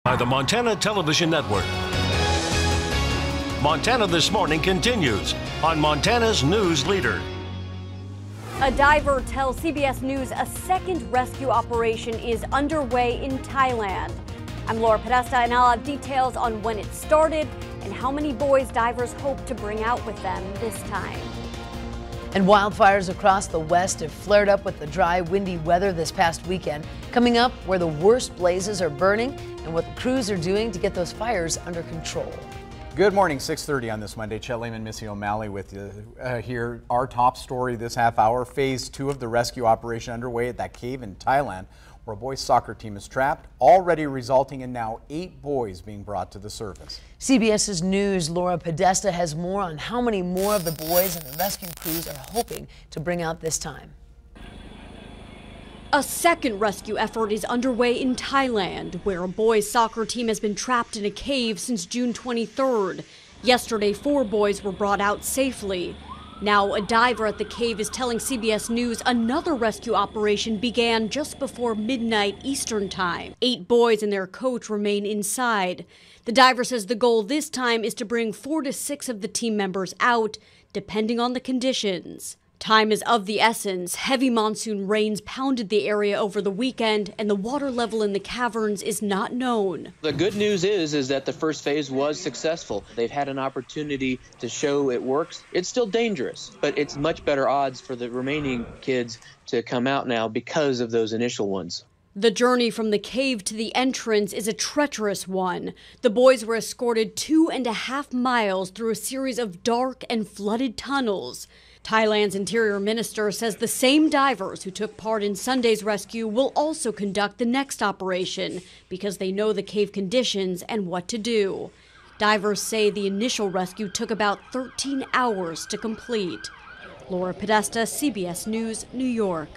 By the Montana Television Network. Montana This Morning continues on Montana's News Leader. A diver tells CBS News a second rescue operation is underway in Thailand. I'm Laura Podesta, and I'll have details on when it started and how many boys divers hope to bring out with them this time. And wildfires across the west have flared up with the dry, windy weather this past weekend. Coming up, where the worst blazes are burning and what the crews are doing to get those fires under control. Good morning, 6:30 on this Monday. Chet Lehman, Missy O'Malley with you here. Our top story this half hour, phase 2 of the rescue operation underway at that cave in Thailand, where a boys soccer team is trapped, already resulting in now 8 boys being brought to the surface. CBS's News' Laura Podesta has more on how many more of the boys and the rescue crews are hoping to bring out this time. A second rescue effort is underway in Thailand, where a boys soccer team has been trapped in a cave since June 23rd. Yesterday, 4 boys were brought out safely. Now, a diver at the cave is telling CBS News another rescue operation began just before midnight Eastern time. 8 boys and their coach remain inside. The diver says the goal this time is to bring 4 to 6 of the team members out, depending on the conditions. Time is of the essence. Heavy monsoon rains pounded the area over the weekend, and the water level in the caverns is not known. The good news is that the first phase was successful. They've had an opportunity to show it works. It's still dangerous, but it's much better odds for the remaining kids to come out now because of those initial ones. The journey from the cave to the entrance is a treacherous one. The boys were escorted 2.5 miles through a series of dark and flooded tunnels. Thailand's interior minister says the same divers who took part in Sunday's rescue will also conduct the next operation because they know the cave conditions and what to do. Divers say the initial rescue took about 13 hours to complete. Laura Podesta, CBS News, New York.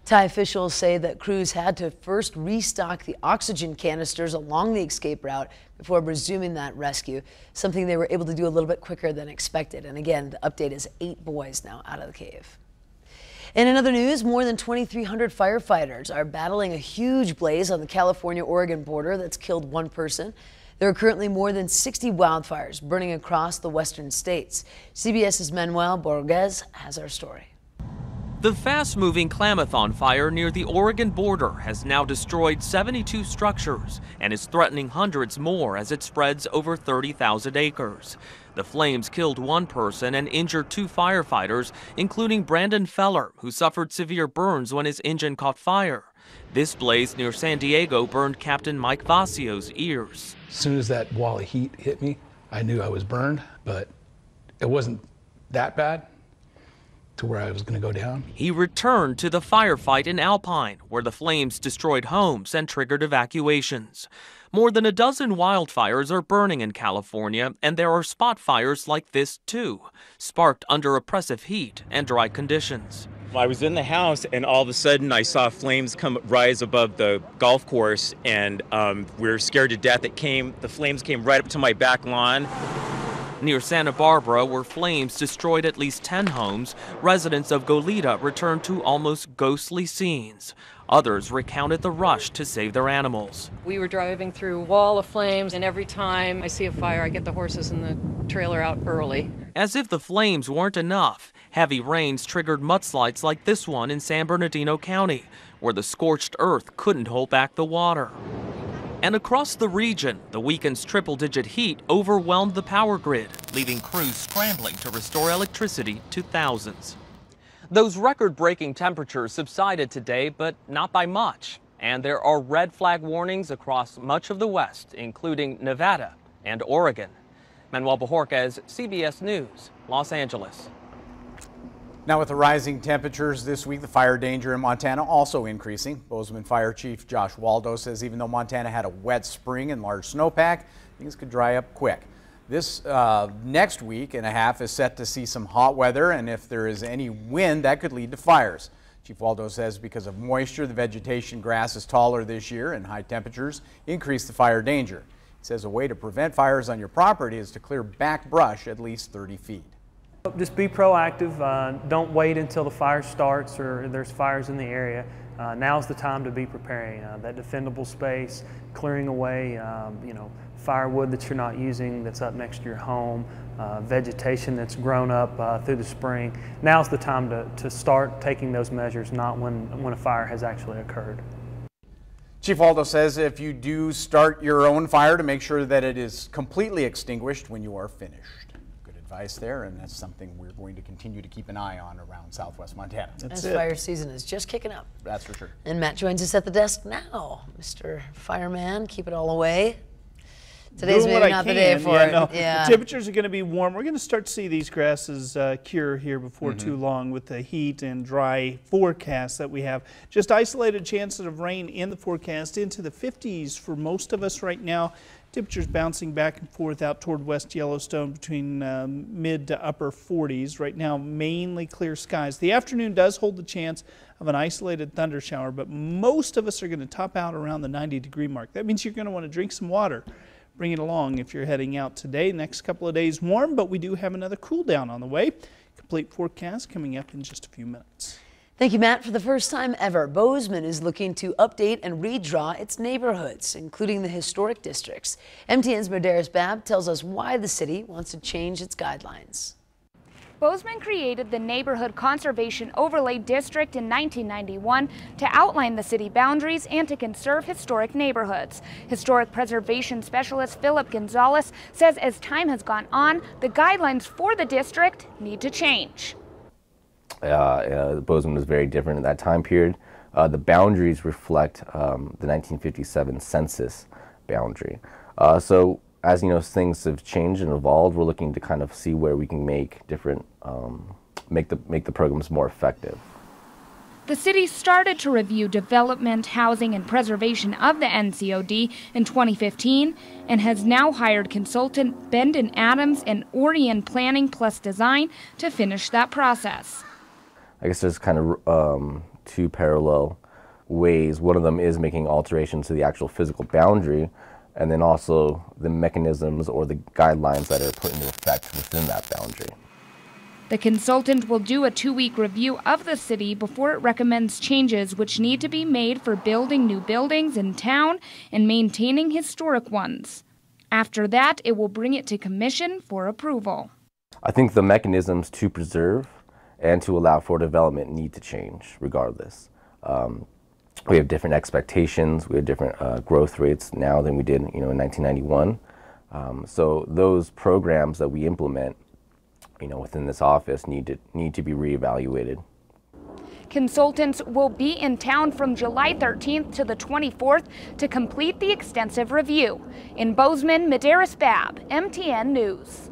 Thai officials say that crews had to first restock the oxygen canisters along the escape route before resuming that rescue, something they were able to do a little bit quicker than expected. And again, the update is 8 boys now out of the cave. In other news, more than 2,300 firefighters are battling a huge blaze on the California-Oregon border that's killed 1 person. There are currently more than 60 wildfires burning across the western states. CBS's Manuel Borges has our story. The fast-moving Klamathon fire near the Oregon border has now destroyed 72 structures and is threatening hundreds more as it spreads over 30,000 acres. The flames killed 1 person and injured 2 firefighters, including Brandon Feller, who suffered severe burns when his engine caught fire. This blaze near San Diego burned Captain Mike Vasio's ears. As soon as that wall of heat hit me, I knew I was burned, but it wasn't that bad to where I was going to go down. He returned to the firefight in Alpine, where the flames destroyed homes and triggered evacuations. More than a dozen wildfires are burning in California, and there are spot fires like this too, sparked under oppressive heat and dry conditions. I was in the house, and all of a sudden I saw flames rise above the golf course, and we were scared to death. The flames came right up to my back lawn. Near Santa Barbara, where flames destroyed at least 10 homes, residents of Goleta returned to almost ghostly scenes. Others recounted the rush to save their animals. We were driving through a wall of flames, and every time I see a fire, I get the horses and the trailer out early. As if the flames weren't enough, heavy rains triggered mudslides like this one in San Bernardino County, where the scorched earth couldn't hold back the water. And across the region, the weekend's triple-digit heat overwhelmed the power grid, leaving crews scrambling to restore electricity to thousands. Those record-breaking temperatures subsided today, but not by much. And there are red flag warnings across much of the West, including Nevada and Oregon. Manuel Bojorquez, CBS News, Los Angeles. Now, with the rising temperatures this week, the fire danger in Montana also increasing. Bozeman Fire Chief Josh Waldo says even though Montana had a wet spring and large snowpack, things could dry up quick. This next week and a half is set to see some hot weather, and if there is any wind, that could lead to fires. Chief Waldo says because of moisture, the vegetation grass is taller this year, and high temperatures increase the fire danger. He says a way to prevent fires on your property is to clear back brush at least 30 feet. Just be proactive. Don't wait until the fire starts or there's fires in the area. Now's the time to be preparing that defendable space, clearing away, firewood that you're not using that's up next to your home, vegetation that's grown up through the spring. Now's the time to start taking those measures, not when a fire has actually occurred. Chief Waldo says if you do start your own fire, to make sure that it is completely extinguished when you are finished. Good advice there, and that's something we're going to continue to keep an eye on around Southwest Montana. As fire season is just kicking up. That's for sure. And Matt joins us at the desk now. Mr. Fireman, keep it all away. Today's maybe not the day for it. No. Yeah. The temperatures are going to be warm. We're going to start to see these grasses cure here before too long with the heat and dry forecast that we have. Just isolated chances of rain in the forecast into the 50s for most of us right now. Temperatures bouncing back and forth out toward West Yellowstone between mid to upper 40s. Right now, mainly clear skies. The afternoon does hold the chance of an isolated thunder shower, but most of us are going to top out around the 90-degree mark. That means you're going to want to drink some water. Bring it along if you're heading out today. Next couple of days warm, but we do have another cool down on the way. Complete forecast coming up in just a few minutes. Thank you, Matt. For the first time ever, Bozeman is looking to update and redraw its neighborhoods, including the historic districts. MTN's Medeiros Babb tells us why the city wants to change its guidelines. Bozeman created the Neighborhood Conservation Overlay District in 1991 to outline the city boundaries and to conserve historic neighborhoods. Historic preservation specialist Philip Gonzalez says as time has gone on, the guidelines for the district need to change. Bozeman was very different in that time period. The boundaries reflect the 1957 census boundary. So as you know, things have changed and evolved. We're looking to kind of see where we can make different, make the programs more effective. The city started to review development, housing, and preservation of the NCOD in 2015 and has now hired consultant Bendon Adams and Orion Planning Plus Design to finish that process. I guess there's kind of two parallel ways. One of them is making alterations to the actual physical boundary, and then also the mechanisms or the guidelines that are put into effect within that boundary. The consultant will do a 2-week review of the city before it recommends changes which need to be made for building new buildings in town and maintaining historic ones. After that, it will bring it to commission for approval. I think the mechanisms to preserve and to allow for development need to change regardless. We have different expectations. We have different growth rates now than we did, in 1991. So those programs that we implement, within this office need to be reevaluated. Consultants will be in town from July 13th to the 24th to complete the extensive review. In Bozeman, Medeiros Babb, MTN News.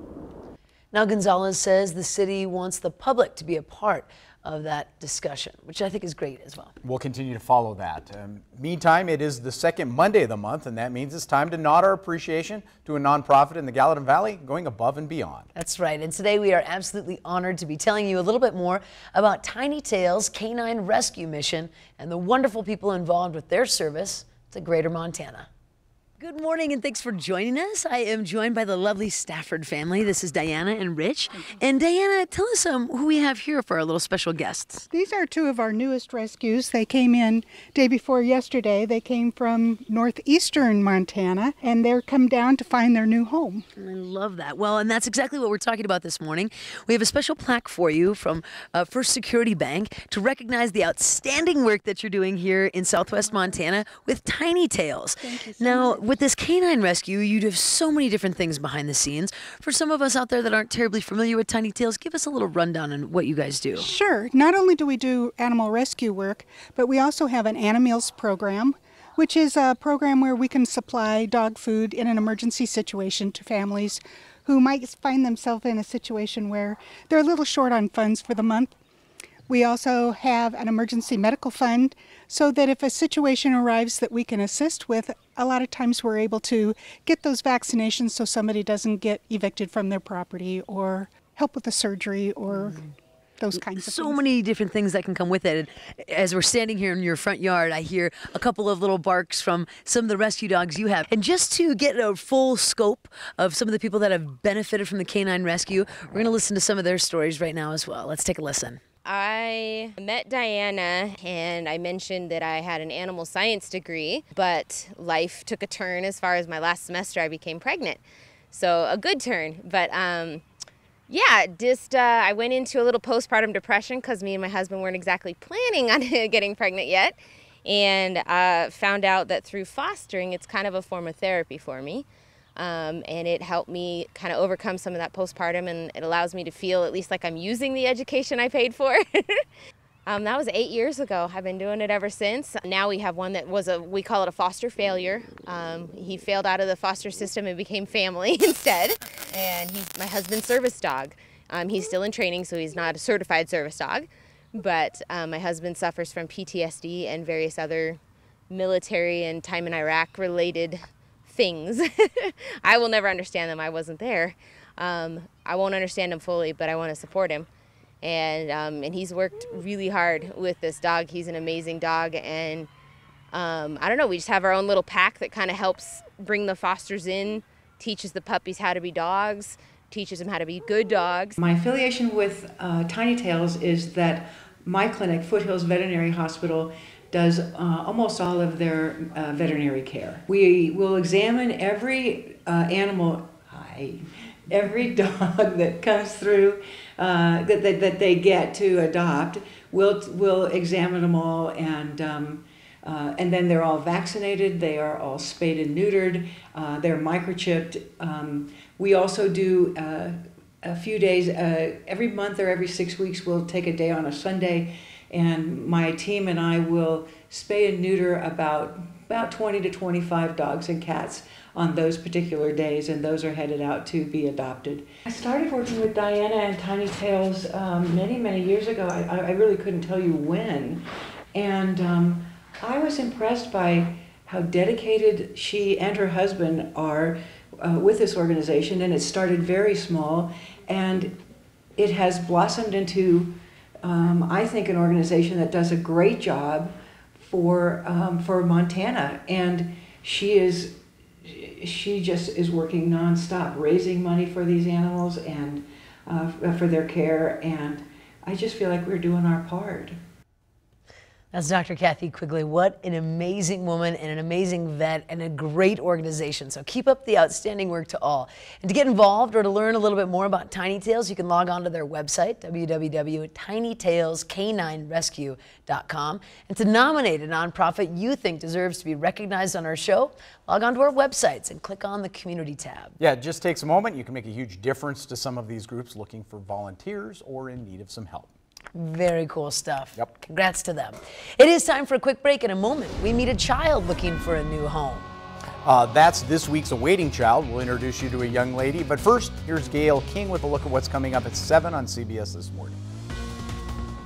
Now Gonzalez says the city wants the public to be a part of that discussion, which I think is great as well. We'll continue to follow that. Meantime, it is the second Monday of the month, and that means it's time to nod our appreciation to a nonprofit in the Gallatin Valley going above and beyond. That's right, and today we are absolutely honored to be telling you a little bit more about Tiny Tails Canine Rescue Mission and the wonderful people involved with their service to Greater Montana. Good morning and thanks for joining us. I am joined by the lovely Stafford family. This is Diana and Rich. And Diana, tell us who we have here for our little special guests. These are two of our newest rescues. They came in day before yesterday. They came from northeastern Montana and they're come down to find their new home. I love that. Well, and that's exactly what we're talking about this morning. We have a special plaque for you from First Security Bank to recognize the outstanding work that you're doing here in Southwest Montana with Tiny Tails. Thank you so now, much. With this canine rescue, you do so many different things behind the scenes. For some of us out there that aren't terribly familiar with Tiny Tails, give us a little rundown on what you guys do. Sure. Not only do we do animal rescue work, but we also have an Animals program, which is a program where we can supply dog food in an emergency situation to families who might find themselves in a situation where they're a little short on funds for the month. We also have an emergency medical fund so that if a situation arrives that we can assist with, a lot of times we're able to get those vaccinations so somebody doesn't get evicted from their property or help with the surgery or those kinds of so things. many different things that can come with it. And as we're standing here in your front yard, I hear a couple of little barks from some of the rescue dogs you have. And just to get a full scope of some of the people that have benefited from the canine rescue, we're going to listen to some of their stories right now as well. Let's take a listen. I met Diana and I mentioned that I had an animal science degree, but life took a turn as far as my last semester I became pregnant. So a good turn, but yeah, just I went into a little postpartum depression because me and my husband weren't exactly planning on getting pregnant yet, and found out that through fostering, it's kind of a form of therapy for me, and it helped me kind of overcome some of that postpartum, and it allows me to feel at least like I'm using the education I paid for. That was 8 years ago. I've been doing it ever since. Now we have one that was we call it a foster failure. He failed out of the foster system and became family instead. And he's my husband's service dog. He's still in training, so he's not a certified service dog. But my husband suffers from PTSD and various other military and time in Iraq related things. I will never understand them. I wasn't there. I won't understand him fully, but I want to support him. And he's worked really hard with this dog. He's an amazing dog, and I don't know, we just have our own little pack that kind of helps bring the fosters in, teaches the puppies how to be dogs, teaches them how to be good dogs. My affiliation with Tiny Tails is that my clinic, Foothills Veterinary Hospital, does almost all of their veterinary care. We will examine every animal, every dog that comes through that they get to adopt. We'll examine them all, and then they're all vaccinated. They are all spayed and neutered. They're microchipped. We also do a few days every month or every 6 weeks. We'll take a day on a Sunday, and my team and I will spay and neuter about 20 to 25 dogs and cats on those particular days, and those are headed out to be adopted. I started working with Diana and Tiny Tails many, many years ago. I really couldn't tell you when. And I was impressed by how dedicated she and her husband are with this organization, and it started very small, and it has blossomed into, I think, an organization that does a great job for Montana. And she just is working nonstop, raising money for these animals and for their care, and I just feel like we're doing our part. That's Dr. Kathy Quigley. What an amazing woman and an amazing vet and a great organization. So keep up the outstanding work to all. And to get involved or to learn a little bit more about Tiny Tails, you can log on to their website, www.tinytailscaninerescue.com. And to nominate a nonprofit you think deserves to be recognized on our show, log on to our websites and click on the community tab. Yeah, it just takes a moment. You can make a huge difference to some of these groups looking for volunteers or in need of some help. Very cool stuff. Yep. Congrats to them. It is time for a quick break. In a moment, we meet a child looking for a new home. That's this week's Awaiting Child. We'll introduce you to a young lady. But first, here's Gail King with a look at what's coming up at 7 on CBS This Morning.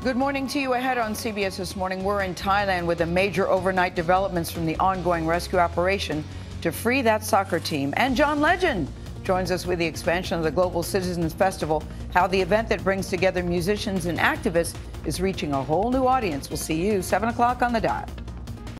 Good morning to you. Ahead on CBS This Morning, we're in Thailand with the major overnight developments from the ongoing rescue operation to free that soccer team. And John Legend joins us with the expansion of the Global Citizens Festival, how the event that brings together musicians and activists is reaching a whole new audience. We'll see you 7 o'clock on the dot.